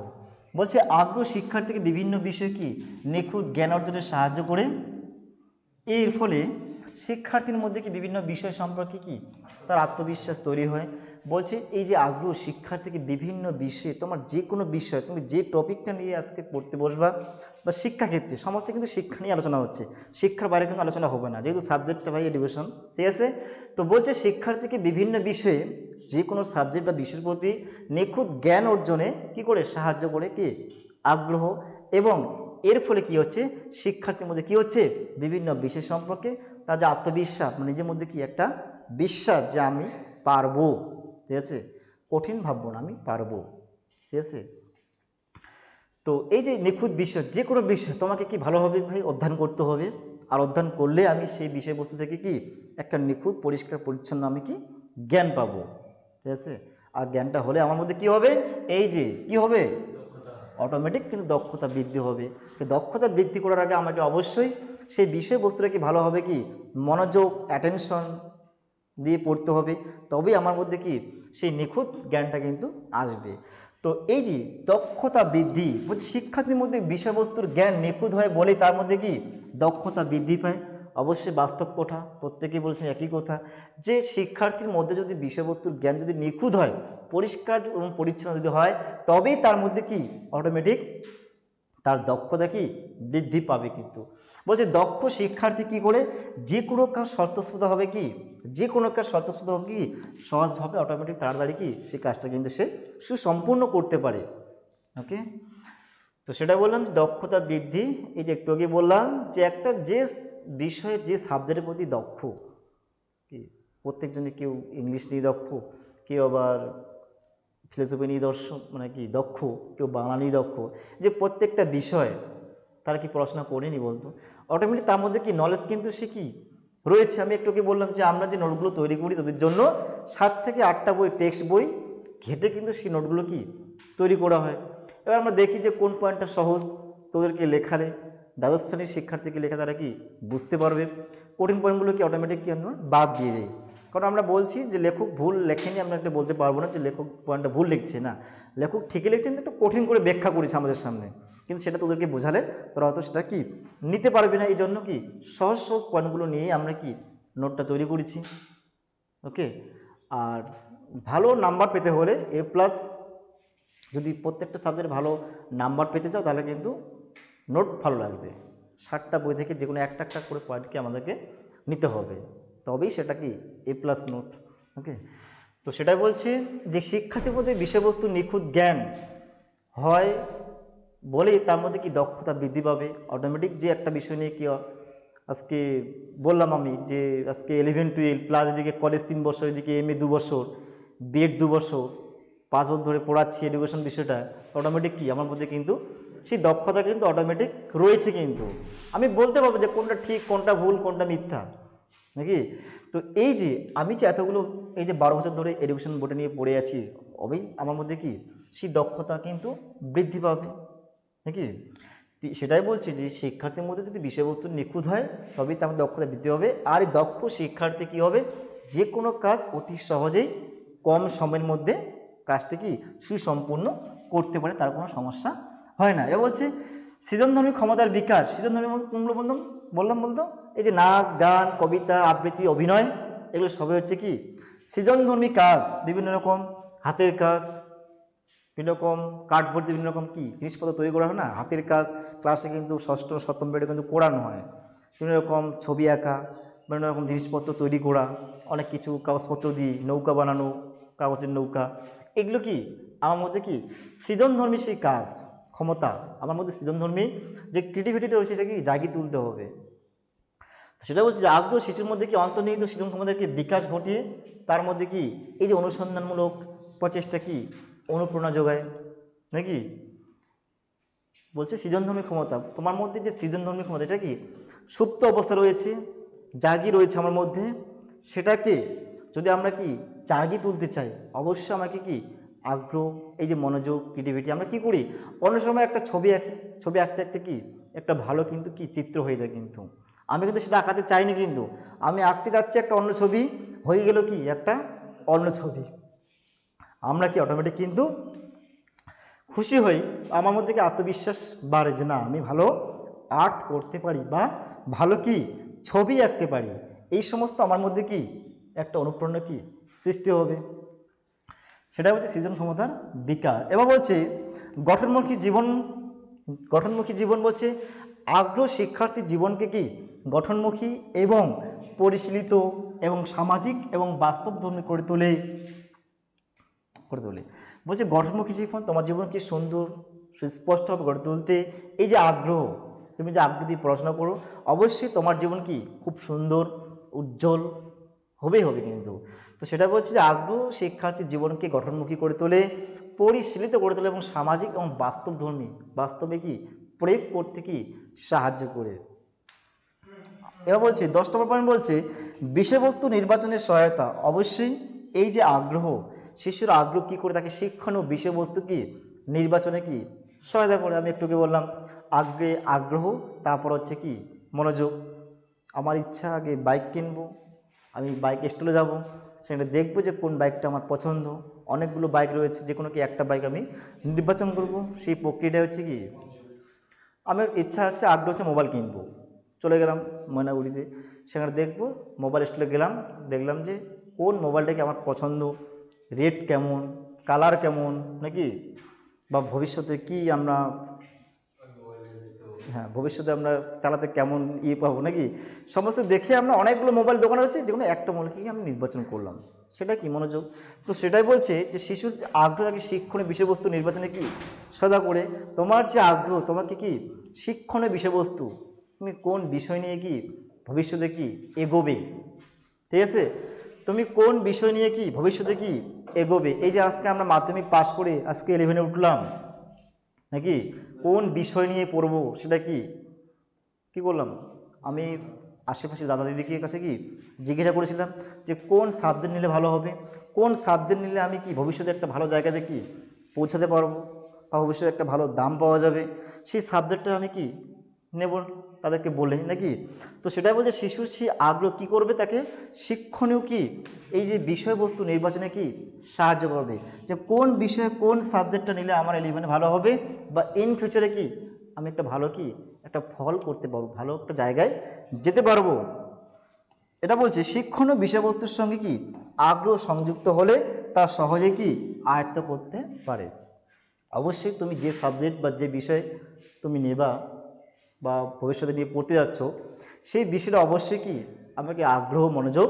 বলছে আগ্রহ শিক্ষার্থীকে বিভিন্ন বিষয়ে কি নিখুঁত জ্ঞান অর্জনে সাহায্য করে। এর ফলে শিক্ষার্থীর মধ্যে কি বিভিন্ন বিষয় সম্পর্কে কি তার আত্মবিশ্বাস তৈরি হয়। বলছে এই যে আগ্রহ শিক্ষার্থীকে বিভিন্ন বিষয়ে, তোমার যে কোনো বিষয় তুমি যে টপিকটা নিয়ে আজকে পড়তে বসবা বা শিক্ষাক্ষেত্রে সমস্ত কিন্তু শিক্ষা নিয়ে আলোচনা হচ্ছে, শিক্ষার বাইরে কিন্তু আলোচনা হবে না, যেহেতু সাবজেক্টটা ভাই এডুকেশন, ঠিক আছে। তো বলছে শিক্ষার্থীকে বিভিন্ন বিষয়ে যে কোনো সাবজেক্ট বা বিষয়ের প্রতি নিখুঁত জ্ঞান অর্জনে কি করে সাহায্য করে কি আগ্রহ। এবং এর ফলে কি হচ্ছে শিক্ষার্থীর মধ্যে কি হচ্ছে বিভিন্ন বিষয় সম্পর্কে তার যে আত্মবিশ্বাস, মানে নিজের মধ্যে কি একটা বিশ্বাস যে আমি পারবো, ঠিক আছে, কঠিন ভাববো না, আমি পারবো, ঠিক আছে। তো এই যে নিখুঁত বিষয়, যে কোনো বিষয় তোমাকে কি ভালোভাবে ভাই অধ্যয়ন করতে হবে, আর অধ্যয়ন করলে আমি সেই বিষয়বস্তু থেকে কি একটা নিখুঁত পরিষ্কার পরিচ্ছন্ন আমি কি জ্ঞান পাবো, ঠিক আছে। আর জ্ঞানটা হলে আমার মধ্যে কি হবে, এই যে কি হবে অটোমেটিক কিন্তু দক্ষতা বৃদ্ধি হবে। সেই দক্ষতা বৃদ্ধি করার আগে আমাকে অবশ্যই সেই বিষয়বস্তুটা কি ভালোভাবে কি মনোযোগ অ্যাটেনশন দিয়ে পড়তে হবে, তবেই আমার মধ্যে কি সেই নিখুঁত জ্ঞানটা কিন্তু আসবে। তো এই যে দক্ষতা বৃদ্ধি, বলছি শিক্ষার্থীর মধ্যে বিষয়বস্তুর জ্ঞান নিখুঁত হয় বলেই তার মধ্যে কি দক্ষতা বৃদ্ধি পায়। অবশ্যই বাস্তব কথা, প্রত্যেকেই বলছেন একই কথা, যে শিক্ষার্থীর মধ্যে যদি বিষয়বস্তুর জ্ঞান যদি নিখুঁত হয়, পরিষ্কার এবং পরিচ্ছন্ন যদি হয়, তবেই তার মধ্যে কি অটোমেটিক তার দক্ষতা কি বৃদ্ধি পাবে। কিন্তু বলছে দক্ষ শিক্ষার্থী কি করে যে কোনো কাজ স্বতঃস্ফূর্ত হবে কি, যে কোনো কাজ স্বতঃস্ফূর্ত হবে কি সহজভাবে অটোমেটিক তাড়াতাড়ি কি সেই কাজটা কিন্তু সে সুসম্পূর্ণ করতে পারে। ওকে, তো সেটা বললাম যে দক্ষতা বৃদ্ধি। এই যে একটু আগে বললাম যে একটা যে বিষয়ে যে সাবজেক্টের প্রতি দক্ষ, কি প্রত্যেকজনে কেউ ইংলিশ নিয়ে দক্ষ, কেউ আবার ফিলোসফি নিয়ে মানে কি দক্ষ, কেউ বাংলা নিয়ে দক্ষ, যে প্রত্যেকটা বিষয় তারা কি পড়াশোনা করেনি বলতো, অটোমেটিক তার মধ্যে কি নলেজ কিন্তু সে কি রয়েছে। আমি একটু আগে বললাম যে আমরা যে নোটগুলো তৈরি করি তাদের জন্য 7 থেকে 8টা বই টেক্সট বই ঘেটে কিন্তু সেই নোটগুলো কি তৈরি করা হয়। এবার আমরা দেখি যে কোন পয়েন্টটা সহজ তোদেরকে লেখালে দ্বাদশ শ্রেণীর শিক্ষার্থীকে লেখা তারা কি বুঝতে পারবে, কঠিন পয়েন্টগুলো কি অটোমেটিক কি আমরা বাদ দিয়ে দেয়। কারণ আমরা বলছি যে লেখক ভুল লেখেনি, আমরা একটা বলতে পারবো না যে লেখক পয়েন্টটা ভুল লিখছে, না, লেখক ঠিকই লিখছেন, কিন্তু একটু কঠিন করে ব্যাখ্যা করেছে আমাদের সামনে, কিন্তু সেটা তোদেরকে বোঝালে তোরা হয়তো সেটা কি নিতে পারবি না। এই জন্য কি সহজ সহজ পয়েন্টগুলো নিয়েই আমরা কি নোটটা তৈরি করেছি। ওকে, আর ভালো নাম্বার পেতে হলে A+, যদি প্রত্যেকটা সাবজেক্টে ভালো নাম্বার পেতে চাও তাহলে কিন্তু নোট ভালো লাগবে। 7টা বই থেকে যে কোনো একটা একটা করে পয়েন্টকে আমাদেরকে নিতে হবে, তবেই সেটা কি A+ নোট। ওকে, তো সেটাই বলছি যে শিক্ষার্থীর মধ্যে বিষয়বস্তু নিখুঁত জ্ঞান হয় বলেই তার মধ্যে কি দক্ষতা বৃদ্ধি পাবে। অটোমেটিক যে একটা বিষয় নিয়ে কি আজকে বললাম আমি যে আজকে 11-12 প্লাস এদিকে কলেজ 3 বছর, এদিকে MA 2 বছর, বিএড 2 বছর, 5 বছর ধরে পড়াচ্ছি এডুকেশন বিষয়টা, অটোমেটিক কি আমার মধ্যে কিন্তু সেই দক্ষতা কিন্তু অটোমেটিক রয়েছে। কিন্তু আমি বলতে পারবো যে কোনটা ঠিক, কোনটা ভুল, কোনটা মিথ্যা, নাকি। তো এই যে আমি যে এতগুলো এই যে 12 বছর ধরে এডুকেশন বোর্ডে নিয়ে পড়ে আছি, আমার মধ্যে কি সেই দক্ষতা কিন্তু বৃদ্ধি পাবে, নাকি। সেটাই বলছি যে শিক্ষার্থীর মধ্যে যদি বিষয়বস্তু নিখুঁত হয় তবেই তার দক্ষতা বৃদ্ধি হবে। আর এই দক্ষ শিক্ষার্থী কী হবে, যে কোনো কাজ অতি সহজেই কম সময়ের মধ্যে কাজটি কি সুসম্পূর্ণ করতে পারে, তার কোনো সমস্যা হয় না। এবার বলছে সৃজনধর্মী ক্ষমতার বিকাশ। সৃজনধর্মী কোনগুলো বললাম বলতো, এই যে নাচ, গান, কবিতা, আবৃত্তি, অভিনয়, এগুলো সবই হচ্ছে কি সৃজনধর্মী কাজ। বিভিন্ন রকম হাতের কাজ, বিভিন্ন রকম কাঠবোর্ড দিয়ে বিভিন্ন রকম কি জিনিসপত্র তৈরি করা হয় না, হাতের কাজ। ক্লাসে কিন্তু ষষ্ঠ সপ্তম পেরিয়ডে কিন্তু করানো হয়। বিভিন্ন রকম ছবি আঁকা, বিভিন্ন রকম জিনিসপত্র তৈরি করা, অনেক কিছু কাগজপত্র দিয়ে নৌকা বানানো, কাগজের নৌকা, এগুলো কি আমার মধ্যে কি সৃজনধর্মী সেই কাজ ক্ষমতা, আমার মধ্যে সৃজনধর্মী যে ক্রিয়েটিভিটিটা রয়েছে সেটা কি জাগিয়ে তুলতে হবে। সেটা বলছি যে আগ্রহ শিশুর মধ্যে কি অন্তর্নিহিত সৃজন ক্ষমতাকে বিকাশ ঘটিয়ে তার মধ্যে কি এই যে অনুসন্ধানমূলক প্রচেষ্টা কি অনুপ্রেরণা যোগায় নাকি। বলছে সৃজনধর্মী ক্ষমতা, তোমার মধ্যে যে সৃজনধর্মী ক্ষমতা এটা কি সুপ্ত অবস্থা রয়েছে, জাগিয়ে রয়েছে আমার মধ্যে, সেটাকে যদি আমরা কি জাগিয়ে তুলতে চাই অবশ্যই আমাকে কি আগ্রহ, এই যে মনোযোগ, ক্রিয়েটিভিটি, আমরা কি করি অন্য সময় একটা ছবি আঁকি, ছবি আঁকতে আঁকতে কি একটা ভালো কিন্তু কি চিত্র হয়ে যায়, কিন্তু আমি কিন্তু সেটা আঁকাতে চাইনি, কিন্তু আমি আঁকতে যাচ্ছি একটা অন্য ছবি, হয়ে গেল কি একটা অন্য ছবি। আমরা কি অটোমেটিক কিন্তু খুশি হই, আমার মধ্যে কি আত্মবিশ্বাস বাড়ে যে না আমি ভালো আর্ট করতে পারি বা ভালো কি ছবি আঁকতে পারি। এই সমস্ত আমার মধ্যে কি একটা অনুপ্রেরণা কি সৃষ্টি হবে। সেটা হচ্ছে সৃজন ক্ষমতার বিকাশ। এবার বলছে গঠনমুখী জীবন, গঠনমুখী জীবন বলছে আগ্রহ শিক্ষার্থীর জীবনকে কি গঠনমুখী এবং পরিশীলিত এবং সামাজিক এবং বাস্তবধর্মী করে তোলে। বলছে গঠনমুখী জীবন তোমার জীবন কি সুন্দর সুস্পষ্টভাবে গড়ে তুলতে এই যে আগ্রহ, তুমি যে আগ্রহ দিয়ে পড়াশোনা করো অবশ্যই তোমার জীবন কি খুব সুন্দর উজ্জ্বল হবেই হবে কিন্তু। তো সেটা বলছে যে আগ্রহ শিক্ষার্থীর জীবনকে গঠনমুখী করে তোলে, পরিশীলিত করে তোলে এবং সামাজিক এবং বাস্তবধর্মী বাস্তবে কি প্রয়োগ করতে কি সাহায্য করে। এবার বলছি 10 নম্বর পয়েন্ট বলছে বিষয়বস্তু নির্বাচনের সহায়তা। অবশ্যই এই যে আগ্রহ, শিশুর আগ্রহ কী করে তাকে শিক্ষণীয় বিষয়বস্তু কি নির্বাচনে কি সহায়তা করে। আমি একটুকে বললাম আগ্রহ, তারপর হচ্ছে কি মনোযোগ। আমার ইচ্ছা আগে বাইক কিনবো, আমি বাইক স্টলে যাব, সেখানে দেখবো যে কোন বাইকটা আমার পছন্দ, অনেকগুলো বাইক রয়েছে, যে কোনো কি একটা বাইক আমি নির্বাচন করব। সেই প্রক্রিয়াটা হচ্ছে কি আমার ইচ্ছা হচ্ছে আগ্রহ হচ্ছে মোবাইল কিনবো, চলে গেলাম ময়নাগুড়িতে, সেখানে দেখবো মোবাইল স্টলে গেলাম, দেখলাম যে কোন মোবাইলটা কি আমার পছন্দ, রেট কেমন, কালার কেমন নাকি, বা ভবিষ্যতে কি আমরা ভবিষ্যতে আমরা চালাতে কেমন পাবো নাকি, সমস্ত দেখে আমরা অনেকগুলো মোবাইল দোকান রয়েছে, যে কোনো একটা মোবাইলকে আমি নির্বাচন করলাম, সেটা কি মনোযোগ। তো সেটাই বলছে যে শিশুর যে আগ্রহ থাকে শিক্ষণীয় বিষয়বস্তু নির্বাচনে কি সদা করে, তোমার যে আগ্রহ তোমাকে কি শিক্ষণীয় বিষয়বস্তু, তুমি কোন বিষয় নিয়ে কি ভবিষ্যতে কি এগোবে, ঠিক আছে, তুমি কোন বিষয় নিয়ে কি ভবিষ্যতে কি এগোবে। এই যে আজকে আমরা মাধ্যমিক পাস করে আজকে 11-এ উঠলাম নাকি, কোন বিষয় নিয়ে পড়বো সেটা কি কি করলাম, আমি আশেপাশে দাদা দিদিকে কাছে কি জিজ্ঞাসা করেছিলাম যে কোন সাবজেক্ট নিলে ভালো হবে, কোন সাবজেক্ট নিলে আমি কি ভবিষ্যতে একটা ভালো জায়গাতে কি পৌঁছাতে পারবো বা ভবিষ্যতে একটা ভালো দাম পাওয়া যাবে, সেই সাবজেক্টটা আমি কি নেব তাদেরকে বলে নাকি। তো সেটাই বলছে শিশুর সেই আগ্রহ কী করবে, তাকে শিক্ষণীয় কি এই যে বিষয়বস্তু নির্বাচনে কি সাহায্য করবে, যে কোন বিষয়ে কোন সাবজেক্টটা নিলে আমার 11-এ ভালো হবে বা ইন ফিউচারে কি আমি একটা ভালো কি একটা ফল করতে পারবো, ভালো একটা জায়গায় যেতে পারবো। এটা বলছে শিক্ষণীয় বিষয়বস্তুর সঙ্গে কি আগ্রহ সংযুক্ত হলে তা সহজে কি আয়ত্ত করতে পারে। অবশ্যই তুমি যে সাবজেক্ট বা যে বিষয় তুমি নেবা বা ভবিষ্যতে নিয়ে পড়তে যাচ্ছ, সেই বিষয়টা অবশ্যই কি আমাকে আগ্রহ মনোযোগ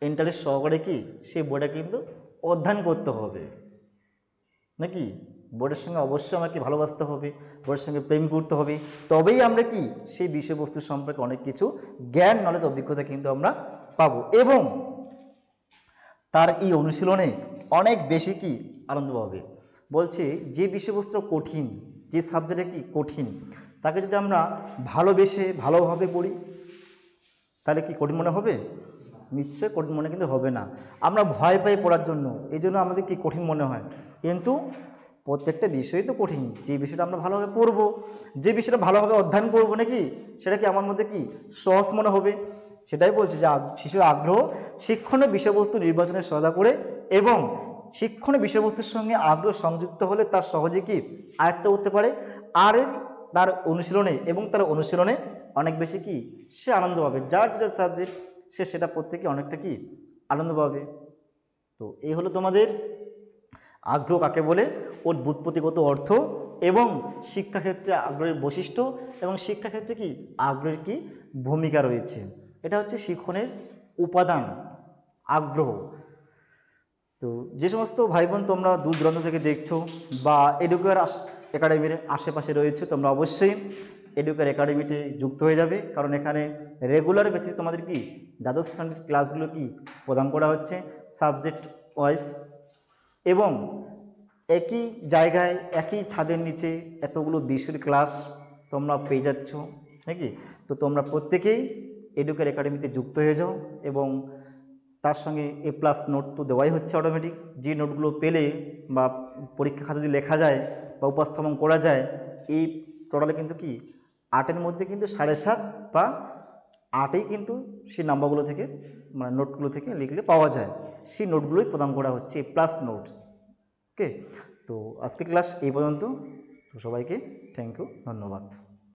ইন্টারেস্ট সহকারে কি সেই বইটা কিন্তু অধ্যয়ন করতে হবে নাকি। বোর্ডের সঙ্গে অবশ্যই আমাকে ভালোবাসতে হবে, বোর্ডের সঙ্গে প্রেম করতে হবে, তবেই আমরা কি সেই বিষয়বস্তু সম্পর্কে অনেক কিছু জ্ঞান নলেজ অভিজ্ঞতা কিন্তু আমরা পাবো, এবং তার এই অনুশীলনে অনেক বেশি কি আনন্দ পাবে। বলছে যে বিষয়বস্তু কঠিন, যে সাবজেক্টে কি কঠিন, তাকে যদি আমরা ভালোবেসে ভালোভাবে পড়ি তাহলে কি কঠিন মনে হবে, নিশ্চয় কঠিন মনে কিন্তু হবে না। আমরা ভয় পাই পড়ার জন্য, এই জন্য আমাদের কি কঠিন মনে হয়, কিন্তু প্রত্যেকটা বিষয়ই তো কঠিন। যে বিষয়টা আমরা ভালোভাবে পড়বো, যে বিষয়টা ভালোভাবে অধ্যয়ন করবো নাকি, সেটা কি আমার মধ্যে কি সহজ মনে হবে। সেটাই বলছি যে শিশুর আগ্রহ শিক্ষণীয় বিষয়বস্তু নির্বাচনে সহায়তা করে এবং শিক্ষণীয় বিষয়বস্তুর সঙ্গে আগ্রহ সংযুক্ত হলে তার সহজে কি আয়ত্ত করতে পারে। আর তার অনুশীলনে এবং তার অনুশীলনে অনেক বেশি কি সে আনন্দ পাবে। যার যেটা সাবজেক্ট সে সেটা প্রত্যেকে অনেকটা কি আনন্দ পাবে। তো এই হলো তোমাদের আগ্রহ কাকে বলে, ওর ব্যুৎপত্তিগত অর্থ এবং শিক্ষাক্ষেত্রে আগ্রহের বৈশিষ্ট্য এবং শিক্ষাক্ষেত্রে কি আগ্রহের কি ভূমিকা রয়েছে। এটা হচ্ছে শিক্ষণের উপাদান, আগ্রহ। তো যে সমস্ত ভাই বোন তোমরা দূর দূরান্ত থেকে দেখছো বা এডুকেয়ার একাডেমির আশেপাশে রয়েছে, তোমরা অবশ্যই এডুকেয়ার একাডেমিতে যুক্ত হয়ে যাবে, কারণ এখানে রেগুলার বেসিস তোমাদের কি দ্বাদশ শ্রেণীর ক্লাসগুলো কি প্রদান করা হচ্ছে সাবজেক্ট ওয়াইজ, এবং একই জায়গায় একই ছাদের নিচে এতগুলো বিষয়ের ক্লাস তোমরা পেয়ে যাচ্ছ নাকি। তো তোমরা প্রত্যেকেই এডুকেয়ার একাডেমিতে যুক্ত হয়ে যাও এবং তার সঙ্গে A+ নোট তো দেওয়াই হচ্ছে অটোমেটিক। যে নোটগুলো পেলে বা পরীক্ষা খাতা যদি লেখা যায় বা উপস্থাপন করা যায়, এই টোটালে কিন্তু কি 8-এর মধ্যে কিন্তু 7.5 বা 8এই কিন্তু সেই নাম্বারগুলো থেকে মানে নোটগুলো থেকে লিখলে পাওয়া যায়। সেই নোটগুলোই প্রদান করা হচ্ছে A+ নোটস। ওকে, তো আজকে ক্লাস এই পর্যন্ত। তো সবাইকে থ্যাংক ইউ, ধন্যবাদ।